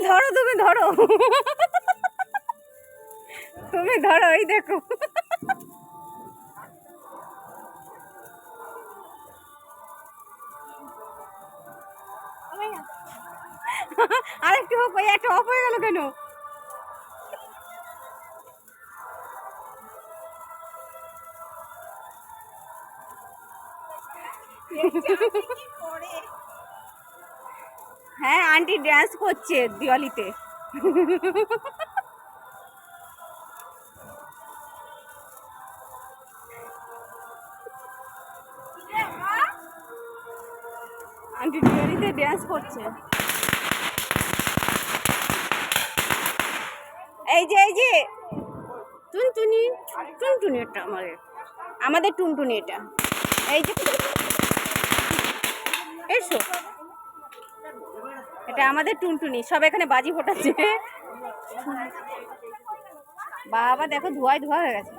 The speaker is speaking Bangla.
ধরো, তুমি ধরো, তুমি ধরো, এই দেখো। আরেকটু হোক, ওই একটা অফ হয়ে গেল কেন? হ্যাঁ, আন্টি ড্যান্স করছে দিওয়ালিতে। আন্টি দিওয়ালিতে ড্যান্স করছে। এই যে এই যে টুনটুনি, টুনটুনি এটা আমাদের টুনটুনি এটা। এই যে এসো, এটা আমাদের টুনটুনি। সব এখানে বাজি ফোটাচ্ছে। বাবা দেখো, ধোঁয়ায় ধোঁয়া হয়ে গেছে।